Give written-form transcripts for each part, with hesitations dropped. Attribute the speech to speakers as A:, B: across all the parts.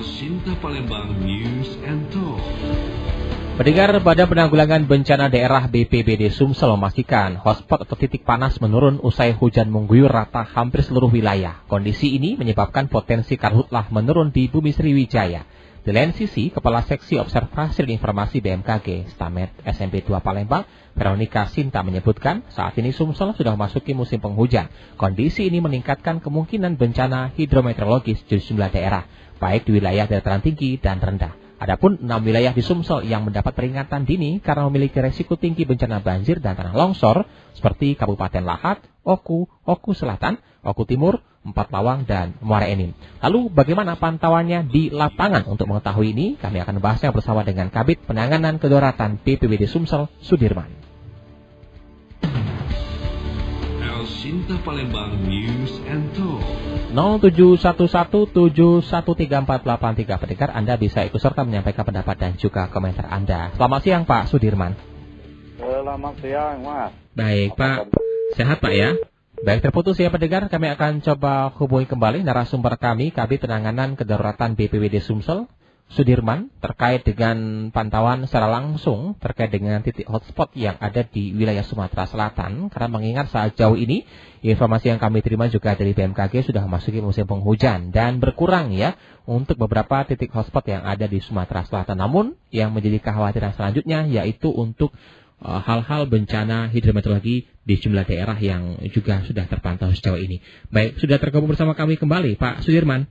A: Sinta Palembang News and Talk.
B: Pendengar, Badan Penanggulangan Bencana Daerah BPBD Sumsel memastikan hotspot atau titik panas menurun usai hujan mengguyur rata hampir seluruh wilayah. Kondisi ini menyebabkan potensi karhutlah menurun di Bumi Sriwijaya. Di lain sisi, Kepala Seksi Observasi dan Informasi BMKG Stamet SMP 2 Palembang, Veronica Sinta menyebutkan saat ini Sumsel sudah memasuki musim penghujan. Kondisi ini meningkatkan kemungkinan bencana hidrometeorologis di sejumlah daerah, baik di wilayah dataran tinggi dan rendah. Adapun 6 wilayah di Sumsel yang mendapat peringatan dini karena memiliki resiko tinggi bencana banjir dan tanah longsor seperti Kabupaten Lahat, Oku, Oku Selatan, Oku Timur, Empat Lawang, dan Muara Enim. Lalu bagaimana pantauannya di lapangan? Untuk mengetahui ini, kami akan membahasnya bersama dengan Kabid Penanganan Kedaruratan BPBD Sumsel, Sudirman.
A: Sinta Palembang News and Talk.
B: 0711713483 pendengar, Anda bisa ikut serta menyampaikan pendapat dan juga komentar Anda. Selamat siang Pak Sudirman.
C: Selamat siang Mas.
B: Baik Pak, sehat Pak ya? Baik, terputus ya pendengar, kami akan coba hubungi kembali narasumber kami, Kabid Penanganan Kedaruratan BPBD Sumsel, Sudirman, terkait dengan pantauan secara langsung terkait dengan titik hotspot yang ada di wilayah Sumatera Selatan. Karena mengingat saat jauh ini, informasi yang kami terima juga dari BMKG sudah memasuki musim penghujan dan berkurang ya untuk beberapa titik hotspot yang ada di Sumatera Selatan. Namun yang menjadi kekhawatiran selanjutnya yaitu untuk hal-hal bencana hidrometeorologi di sejumlah daerah yang juga sudah terpantau sejauh ini. Baik, sudah tergabung bersama kami kembali Pak Sudirman.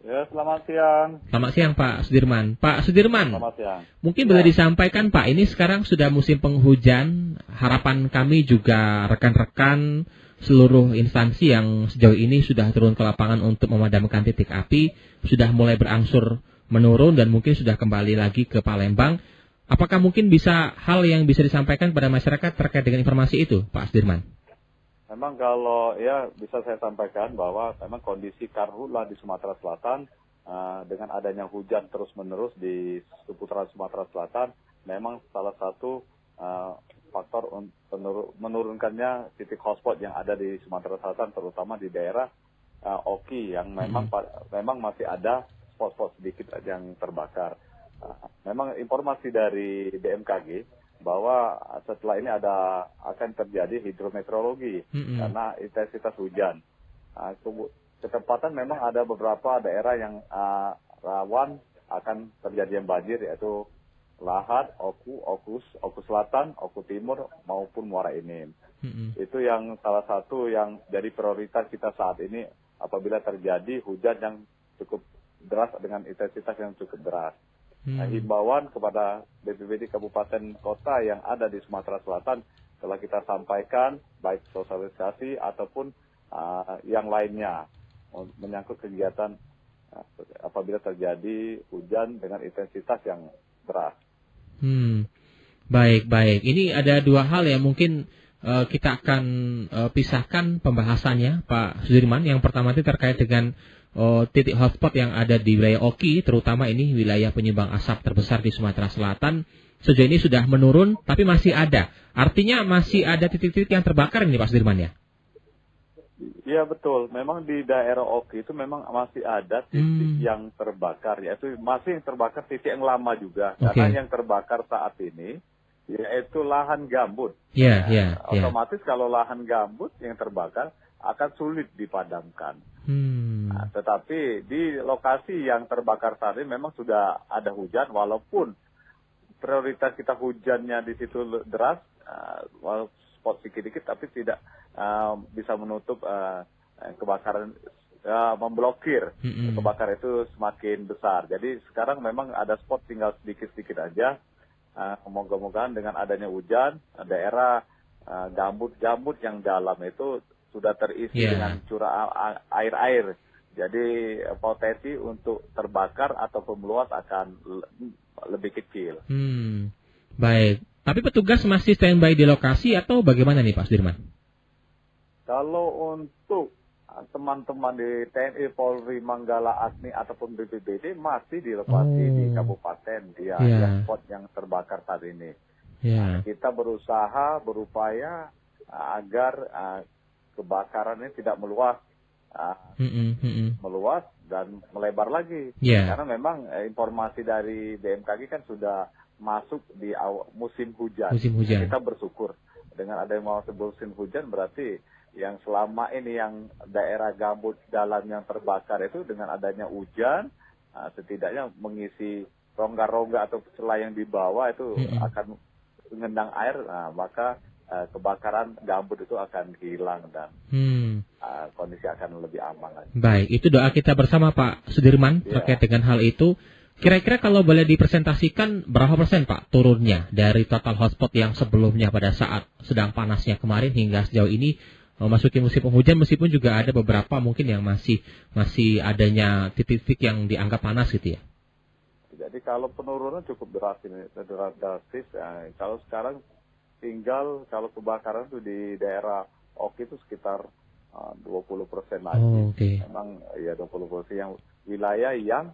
C: Ya, selamat siang.
B: Selamat siang Pak Sudirman. Pak Sudirman,
C: selamat siang.
B: Mungkin boleh disampaikan Pak, ini sekarang sudah musim penghujan. Harapan kami juga rekan-rekan seluruh instansi yang sejauh ini sudah turun ke lapangan untuk memadamkan titik api sudah mulai berangsur menurun dan mungkin sudah kembali lagi ke Palembang. Apakah mungkin bisa hal yang bisa disampaikan pada masyarakat terkait dengan informasi itu Pak Sudirman?
C: Memang kalau ya bisa saya sampaikan bahwa memang kondisi karhutlah di Sumatera Selatan dengan adanya hujan terus-menerus di seputaran Sumatera Selatan memang salah satu faktor menurunkannya titik hotspot yang ada di Sumatera Selatan, terutama di daerah Oki yang memang masih ada spot-spot sedikit yang terbakar. Memang informasi dari BMKG bahwa setelah ini akan terjadi hidrometeorologi karena intensitas hujan. Ketepatan memang ada beberapa daerah yang rawan akan terjadinya banjir, yaitu Lahat, Oku Selatan, Oku Timur maupun Muara Enim. Itu yang salah satu yang jadi prioritas kita saat ini apabila terjadi hujan yang cukup deras dengan intensitas yang cukup deras. Himbauan kepada BPBD Kabupaten Kota yang ada di Sumatera Selatan telah kita sampaikan baik sosialisasi ataupun yang lainnya menyangkut kegiatan apabila terjadi hujan dengan intensitas yang deras.
B: Baik. Ini ada dua hal yang mungkin kita akan pisahkan pembahasannya Pak Sudirman. Yang pertama itu terkait dengan titik hotspot yang ada di wilayah Oki, terutama ini wilayah penyumbang asap terbesar di Sumatera Selatan. Sejauh ini sudah menurun, tapi masih ada. Artinya masih ada titik-titik yang terbakar ini Pak Sudirman ya?
C: Iya betul, memang di daerah Oki itu memang masih ada titik yang terbakar, yaitu masih yang terbakar titik yang lama juga. Karena yang terbakar saat ini yaitu lahan gambut. Otomatis kalau lahan gambut yang terbakar akan sulit dipadamkan. Tetapi di lokasi yang terbakar saat ini memang sudah ada hujan, walaupun prioritas kita hujannya di situ deras, spot sedikit-sedikit, tapi tidak bisa menutup kebakaran, memblokir kebakaran itu semakin besar. Jadi sekarang memang ada spot tinggal sedikit-sedikit aja. Moga-mogaan dengan adanya hujan, daerah gambut yang dalam itu sudah terisi dengan curah air. Jadi potensi untuk terbakar ataupun meluas akan lebih kecil.
B: Baik. Tapi petugas masih standby di lokasi atau bagaimana nih Pak Sudirman?
C: Kalau untuk teman-teman di TNI, Polri, Manggala, Agni ataupun BPBD masih di lokasi di kabupaten yang spot yang terbakar saat ini. Kita berupaya agar kebakaran ini tidak meluas meluas dan melebar lagi. Karena memang informasi dari BMKG kan sudah masuk di musim hujan. Kita bersyukur dengan adanya musim hujan, berarti yang selama ini yang daerah gambut dalam yang terbakar itu dengan adanya hujan, setidaknya mengisi rongga-rongga atau celah yang di bawah itu akan mengendang air, maka kebakaran gambut itu akan hilang dan kondisi akan lebih aman lagi.
B: Baik, itu doa kita bersama Pak Sudirman terkait dengan hal itu. Kira-kira kalau boleh dipresentasikan berapa persen Pak turunnya dari total hotspot yang sebelumnya pada saat sedang panasnya kemarin hingga sejauh ini memasuki musim penghujan, meskipun juga ada beberapa mungkin yang masih adanya titik-titik yang dianggap panas gitu ya?
C: Jadi kalau penurunan cukup drastis. Kalau sekarang tinggal kalau kebakaran itu di daerah Oki itu sekitar 20% lagi. Memang ya 20% yang wilayah yang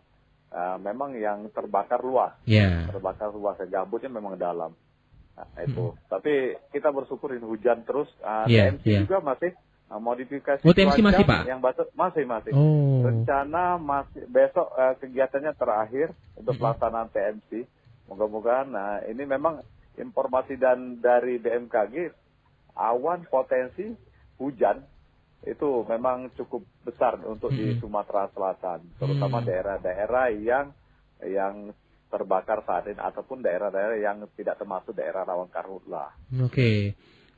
C: memang yang terbakar luas. Terbakar luas, gambutnya memang dalam. Itu. Tapi kita bersyukur ini hujan terus. TMC juga masih modifikasi
B: TMC masih Pak?
C: Yang masih. Rencana masih besok kegiatannya terakhir untuk pelaksanaan TMC. Moga-moga. Ini memang informasi dari BMKG, awan potensi hujan itu memang cukup besar untuk di Sumatera Selatan, terutama daerah-daerah yang terbakar saat ini ataupun daerah-daerah yang tidak termasuk daerah rawan karhutlah.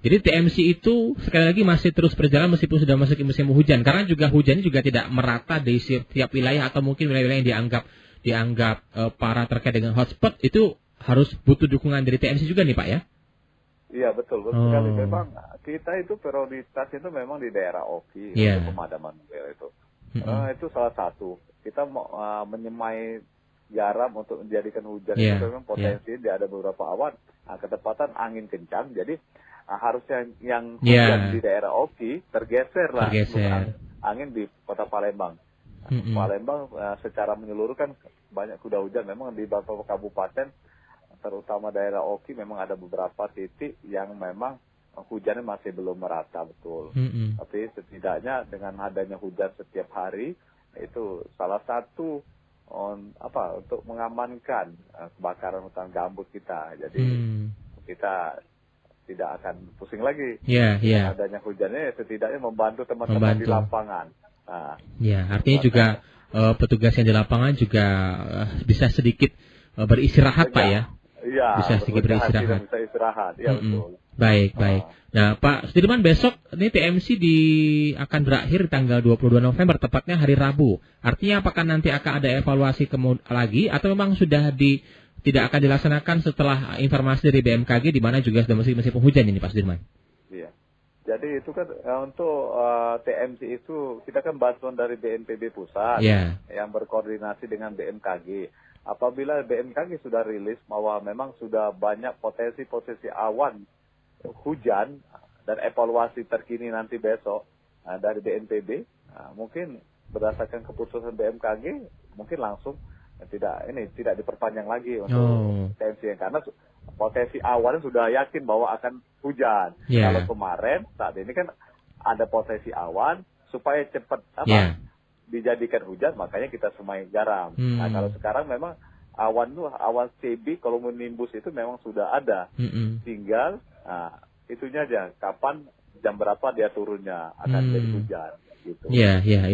B: Jadi TMC itu sekali lagi masih terus berjalan meskipun sudah masuk musim hujan, karena juga hujannya juga tidak merata di setiap wilayah, atau mungkin wilayah-wilayah yang dianggap parah terkait dengan hotspot itu harus butuh dukungan dari TMC juga nih Pak ya? Iya betul sekali. Memang kita itu prioritas itu memang di daerah Oki untuk pemadaman itu. Itu salah satu. Kita mau menyemai garam untuk menjadikan hujan itu memang potensi dia ada beberapa awan, ketepatan angin kencang. Jadi harusnya yang hujan di daerah Oki tergeser angin di kota Palembang. Palembang secara menyeluruh kan banyak kuda hujan. Memang di beberapa kabupaten terutama daerah Oki memang ada beberapa titik yang memang hujannya masih belum merata betul. Tapi setidaknya dengan adanya hujan setiap hari itu salah satu untuk mengamankan kebakaran hutan gambut kita. Jadi kita tidak akan pusing lagi. Adanya hujannya setidaknya membantu teman-teman di lapangan. Artinya juga petugas yang di lapangan juga bisa sedikit beristirahat Pak ya? Bisa sedikit beristirahat.
C: Bisa istirahat, betul.
B: Baik. Nah, Pak Sudirman, besok ini TMC akan berakhir tanggal 22 November, tepatnya hari Rabu. Artinya apakah nanti akan ada evaluasi lagi atau memang sudah tidak akan dilaksanakan setelah informasi dari BMKG di mana juga sudah musim penghujan ini Pak Sudirman? Iya.
C: Jadi itu kan untuk TMC itu kita kan bantuan dari BNPB pusat yang berkoordinasi dengan BMKG. Apabila BMKG sudah rilis bahwa memang sudah banyak potensi awan hujan dan evaluasi terkini nanti besok dari BNPB, mungkin berdasarkan keputusan BMKG mungkin langsung tidak diperpanjang lagi untuk TMC karena potensi awan sudah yakin bahwa akan hujan. Kalau kemarin saat ini kan ada potensi awan supaya cepat dijadikan hujan, makanya kita semai garam. Nah kalau sekarang memang awan CB kalau menimbus itu memang sudah ada. Tinggal itunya aja kapan jam berapa dia turunnya akan jadi hujan gitu.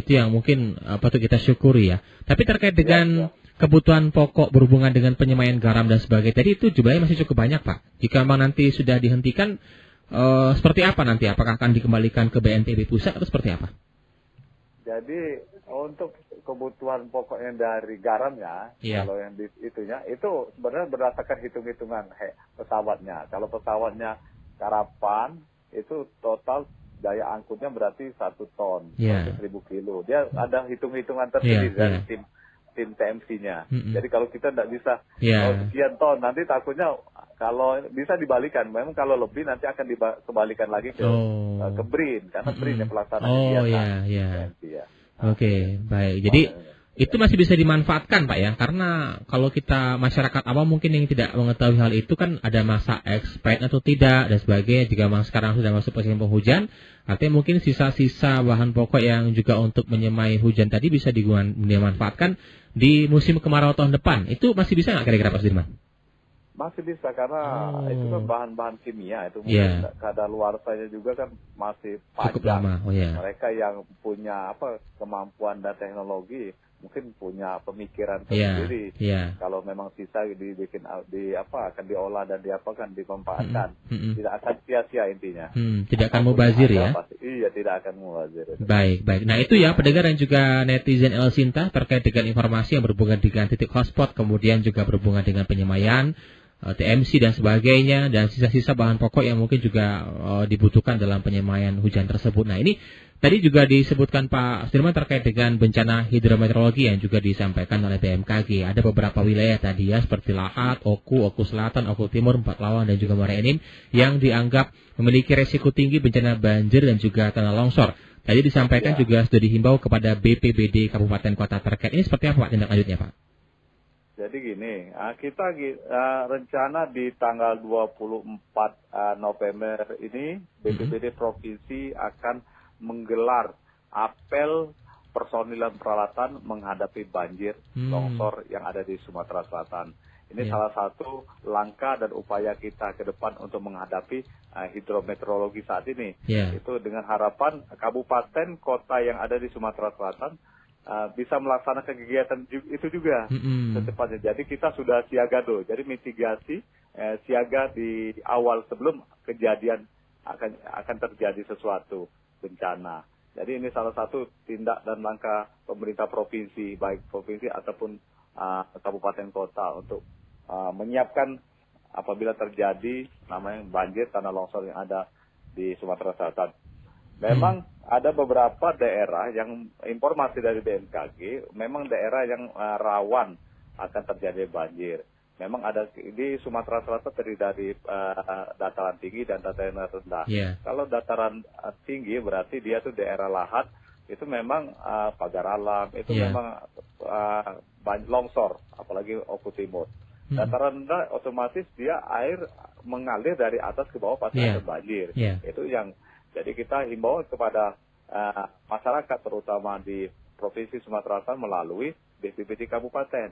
B: Itu yang mungkin patut kita syukuri ya. Tapi terkait dengan kebutuhan pokok berhubungan dengan penyemaian garam dan sebagainya tadi itu jumlahnya masih cukup banyak Pak. Jika memang nanti sudah dihentikan seperti apa nanti? Apakah akan dikembalikan ke BNPB pusat atau seperti apa?
C: Jadi untuk kebutuhan pokoknya dari garamnya, kalau yang itunya itu sebenarnya berdasarkan hitung-hitungan pesawatnya. Kalau pesawatnya Karapan itu total daya angkutnya berarti 1 ton, 1.000 kilo. Dia ada hitung-hitungan tersendiri dari tim TMC-nya. Jadi kalau kita tidak bisa sekian ton, nanti takutnya kalau bisa dibalikan. Memang kalau lebih nanti akan dikembalikan lagi ke BRIN karena BRIN yang pelaksananya TMC. Baik.
B: Jadi Itu masih bisa dimanfaatkan Pak ya, karena kalau kita masyarakat awam mungkin yang tidak mengetahui hal itu kan ada masa expired atau tidak dan sebagainya. Jika memang sekarang sudah masuk musim penghujan, artinya mungkin sisa-sisa bahan pokok yang juga untuk menyemai hujan tadi bisa dimanfaatkan di musim kemarau tahun depan. Itu masih bisa nggak kira-kira Pak Sudirman?
C: Masih bisa karena itu kan bahan-bahan kimia itu
B: Yeah.
C: mungkin kadaluarsanya juga kan masih
B: Cukup
C: panjang.
B: lama. Oh ya.
C: Mereka yang punya kemampuan dan teknologi mungkin punya pemikiran
B: Iya.
C: sendiri.
B: Iya.
C: Kalau memang sisa dibikin akan diolah dan dimanfaatkan. Tidak akan sia-sia intinya.
B: Tidak akan mubazir ya.
C: Iya, tidak akan mubazir.
B: Baik. Nah itu ya pendengar dan juga netizen El Sinta terkait dengan informasi yang berhubungan dengan titik hotspot, kemudian juga berhubungan dengan penyemaian, TMC dan sebagainya, dan sisa-sisa bahan pokok yang mungkin juga dibutuhkan dalam penyemaian hujan tersebut. Nah ini tadi juga disebutkan Pak Sudirman terkait dengan bencana hidrometeorologi yang juga disampaikan oleh BMKG. Ada beberapa wilayah tadi ya seperti Lahat, Oku Selatan, Oku Timur, Empat Lawang dan juga Muara Enim yang dianggap memiliki resiko tinggi bencana banjir dan juga tanah longsor. Tadi disampaikan juga sudah dihimbau kepada BPBD Kabupaten Kota terkait. Ini seperti apa Pak tindak lanjutnya Pak?
C: Jadi gini, kita rencana di tanggal 24 November ini BPBD Provinsi akan menggelar apel personil dan peralatan menghadapi banjir longsor yang ada di Sumatera Selatan. Ini salah satu langkah dan upaya kita ke depan untuk menghadapi hidrometeorologi saat ini. Itu dengan harapan kabupaten kota yang ada di Sumatera Selatan bisa melaksanakan kegiatan itu juga secepatnya. Jadi kita sudah siaga dulu. Jadi mitigasi siaga di awal sebelum kejadian akan terjadi sesuatu bencana. Jadi ini salah satu tindak dan langkah pemerintah provinsi, baik provinsi ataupun kabupaten kota untuk menyiapkan apabila terjadi namanya banjir tanah longsor yang ada di Sumatera Selatan. Memang ada beberapa daerah yang informasi dari BMKG, memang daerah yang rawan akan terjadi banjir. Memang ada di Sumatera Selatan terdiri dari dataran tinggi dan dataran rendah. Kalau dataran tinggi berarti dia tuh daerah Lahat, itu memang pagar alam, itu memang longsor, apalagi Oku Timur. Dataran rendah otomatis dia air mengalir dari atas ke bawah pasti ada banjir. Itu yang jadi kita himbau kepada masyarakat terutama di Provinsi Sumatera Selatan melalui BPBD Kabupaten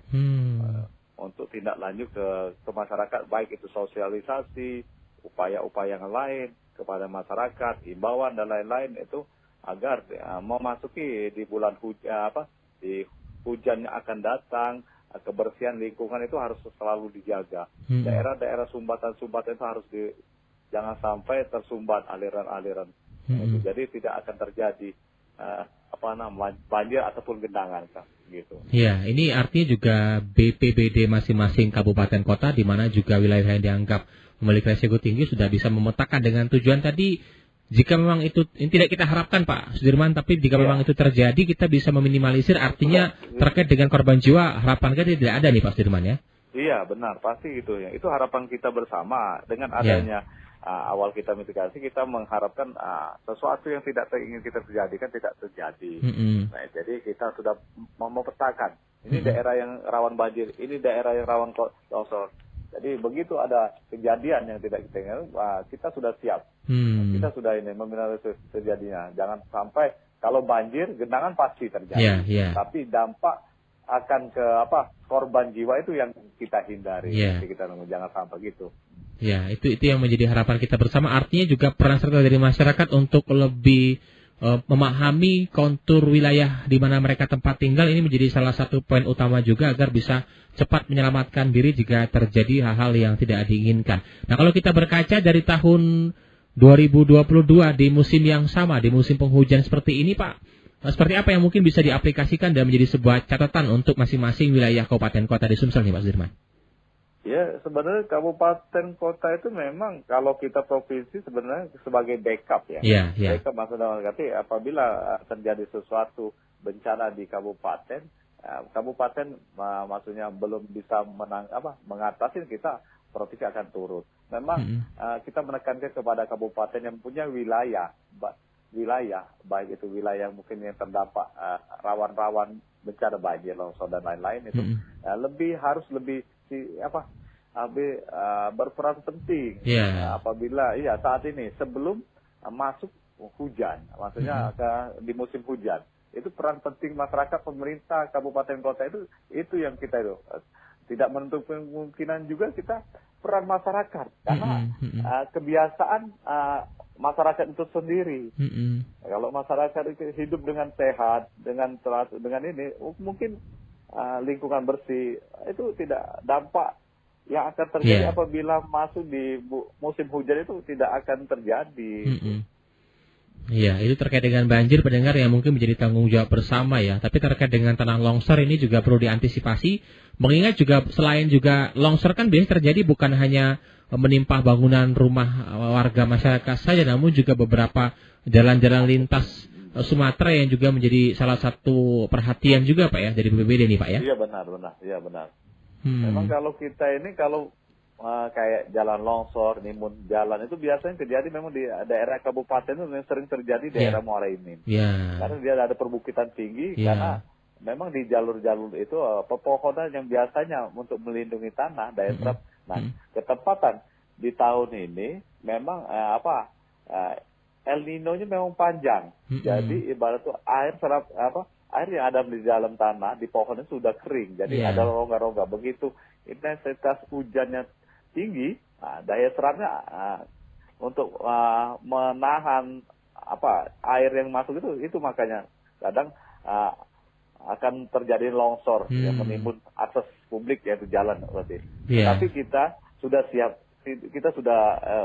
C: untuk tindak lanjut ke masyarakat, baik itu sosialisasi, upaya-upaya yang lain kepada masyarakat, himbauan dan lain-lain itu agar memasuki di bulan hujan yang akan datang, kebersihan lingkungan itu harus selalu dijaga. Daerah-daerah sumbatan-sumbatan itu harus jangan sampai tersumbat aliran-aliran. Jadi tidak akan terjadi banjir ataupun genangan gitu. Ya,
B: ini artinya juga BPBD masing-masing kabupaten kota di mana juga wilayah yang dianggap memiliki risiko tinggi sudah bisa memetakan dengan tujuan tadi. Jika memang itu tidak kita harapkan Pak Sudirman, tapi jika memang itu terjadi kita bisa meminimalisir, artinya terkait dengan korban jiwa harapan kita tidak ada nih Pak Sudirman ya.
C: Iya benar, pasti itu ya. Itu harapan kita bersama dengan adanya awal kita mitigasi, kita mengharapkan sesuatu yang tidak ingin kita terjadi kan tidak terjadi. Nah, jadi kita sudah memetakan ini daerah yang rawan banjir, ini daerah yang rawan longsor. Jadi begitu ada kejadian yang tidak kita inginkan, kita sudah siap. Kita sudah meminimalisir terjadinya. Jangan sampai kalau banjir, genangan pasti terjadi. Tapi dampak akan ke korban jiwa itu yang kita hindari. Jadi kita jangan sampai gitu.
B: Ya, itu yang menjadi harapan kita bersama. Artinya juga peran serta dari masyarakat untuk lebih memahami kontur wilayah di mana mereka tempat tinggal, ini menjadi salah satu poin utama juga agar bisa cepat menyelamatkan diri jika terjadi hal-hal yang tidak diinginkan. Nah, kalau kita berkaca dari tahun 2022 di musim yang sama, di musim penghujan seperti ini Pak, seperti apa yang mungkin bisa diaplikasikan dan menjadi sebuah catatan untuk masing-masing wilayah kabupaten kota di Sumsel nih Pak Sudirman?
C: Ya, sebenarnya kabupaten kota itu memang kalau kita provinsi sebenarnya sebagai backup ya. Backup maksudnya berarti apabila terjadi sesuatu bencana di kabupaten, kabupaten maksudnya belum bisa mengatasi, kita provinsi akan turut. Memang kita menekankan kepada kabupaten yang punya wilayah wilayah, baik itu wilayah mungkin yang terdampak rawan-rawan bencana banjir, longsor dan lain-lain itu harus lebih berperan penting apabila saat ini sebelum masuk hujan, maksudnya di musim hujan. Itu peran penting masyarakat, pemerintah, kabupaten kota itu yang kita tidak menutup kemungkinan juga kita peran masyarakat karena kebiasaan masyarakat itu sendiri. Kalau masyarakat itu hidup dengan sehat, dengan ini mungkin lingkungan bersih, itu tidak dampak yang akan terjadi apabila masuk di musim hujan itu tidak akan terjadi.
B: Iya, itu terkait dengan banjir pendengar yang mungkin menjadi tanggung jawab bersama ya. Tapi terkait dengan tanah longsor ini juga perlu diantisipasi. Mengingat juga selain juga longsor kan biasanya terjadi bukan hanya menimpa bangunan rumah warga masyarakat saja, namun juga beberapa jalan-jalan lintas Sumatera yang juga menjadi salah satu perhatian juga Pak ya dari BPBD nih Pak ya.
C: Iya benar. Memang kalau kita ini kayak jalan longsor, nimun jalan itu biasanya terjadi memang di daerah kabupaten itu yang sering terjadi daerah Muara Enim. Karena dia ada perbukitan tinggi, karena memang di jalur-jalur itu pepohonan yang biasanya untuk melindungi tanah, daya serap. Nah, ketepatan di tahun ini memang El Nino-nya memang panjang. Jadi ibarat tuh air yang ada di dalam tanah di pohon itu sudah kering. Jadi ada rongga-rongga. Begitu intensitas hujannya tinggi, daya serapnya untuk menahan air yang masuk itu makanya kadang akan terjadi longsor yang menimbun akses publik yaitu jalan berarti. Tapi kita sudah siap, kita sudah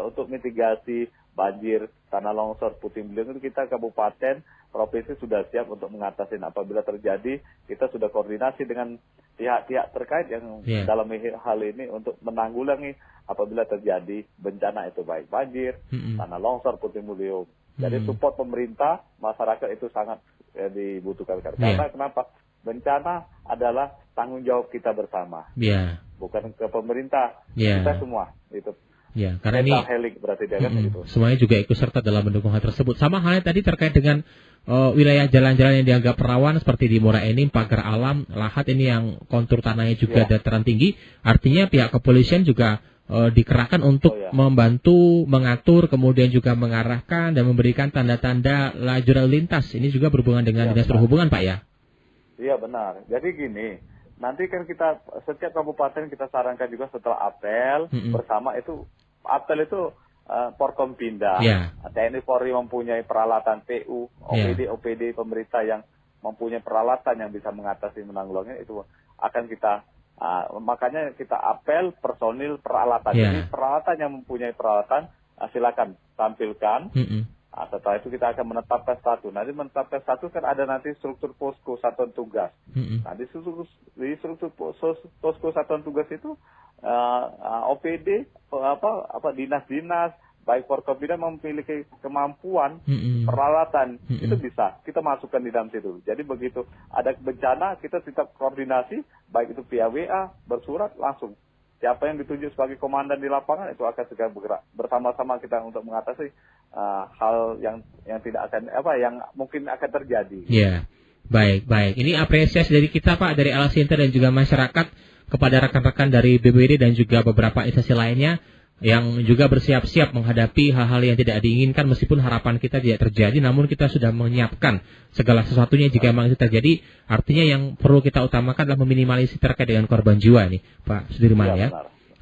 C: untuk mitigasi banjir, tanah longsor, puting beliung itu kita kabupaten, provinsi sudah siap untuk mengatasi. Apabila terjadi, kita sudah koordinasi dengan pihak-pihak terkait yang dalam hal ini untuk menanggulangi apabila terjadi bencana itu baik banjir, tanah longsor, puting beliung. Jadi support pemerintah, masyarakat itu sangat dibutuhkan. Karena kenapa? Bencana adalah tanggung jawab kita bersama. Bukan ke pemerintah, kita semua itu.
B: Karena ini
C: berarti dia kan gitu.
B: Semuanya juga ikut serta dalam mendukung hal tersebut. Sama halnya tadi terkait dengan wilayah jalan-jalan yang dianggap rawan seperti di Muara Enim, Pagar Alam, Lahat ini yang kontur tanahnya juga dataran tinggi. Artinya pihak kepolisian juga dikerahkan untuk membantu mengatur, kemudian juga mengarahkan dan memberikan tanda-tanda lajur lalu lintas. Ini juga berhubungan dengan dinas perhubungan Pak ya? Iya
C: benar. Jadi gini, nanti kan kita setiap kabupaten kita sarankan juga setelah apel bersama itu apel itu Porkompinda, TNI Polri mempunyai peralatan PU, OPD pemerintah yang mempunyai peralatan yang bisa mengatasi menanggulangi itu akan kita makanya kita apel personil peralatan. Jadi peralatan yang mempunyai peralatan silakan tampilkan. Setelah itu kita akan menetapkan status. Nanti menetapkan status kan ada nanti struktur posko satuan tugas. Nah di struktur posko satuan tugas itu OPD dinas-dinas baik Forkopimda memiliki kemampuan peralatan itu bisa kita masukkan di dalam situ. Jadi begitu ada bencana kita tetap koordinasi baik itu via WA bersurat langsung. Siapa yang ditunjuk sebagai komandan di lapangan itu akan segera bergerak bersama-sama kita untuk mengatasi hal yang tidak akan yang mungkin akan terjadi.
B: Baik. Ini apresiasi dari kita Pak, dari Alasinta dan juga masyarakat kepada rekan-rekan dari BPBD dan juga beberapa instansi lainnya yang juga bersiap-siap menghadapi hal-hal yang tidak diinginkan meskipun harapan kita tidak terjadi, namun kita sudah menyiapkan segala sesuatunya jika memang itu terjadi. Artinya yang perlu kita utamakan adalah meminimalisasi terkait dengan korban jiwa nih Pak Sudirman ya.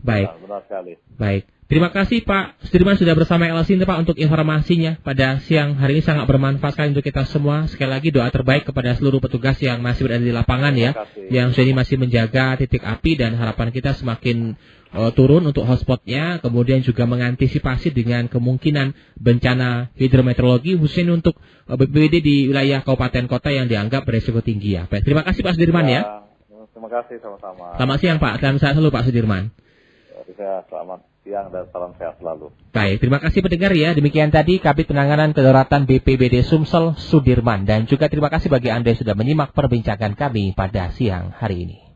C: Benar sekali.
B: Baik. Terima kasih Pak Sudirman sudah bersama Alasinta Pak untuk informasinya pada siang hari ini, sangat bermanfaat sekali untuk kita semua. Sekali lagi doa terbaik kepada seluruh petugas yang masih berada di lapangan ya, yang saat ini masih menjaga titik api, dan harapan kita semakin turun untuk hotspotnya, kemudian juga mengantisipasi dengan kemungkinan bencana hidrometeorologi khususnya untuk BPBD di wilayah kabupaten kota yang dianggap beresiko tinggi ya. Baik, terima kasih Pak Sudirman ya.
C: Terima kasih sama-sama.
B: Selamat siang Pak, dan sehat selalu Pak Sudirman.
C: Selamat siang dan salam sehat selalu.
B: Baik, terima kasih pendengar ya. Demikian tadi Kabid Penanganan Kedaruratan BPBD Sumsel Sudirman, dan juga terima kasih bagi Anda yang sudah menyimak perbincangan kami pada siang hari ini.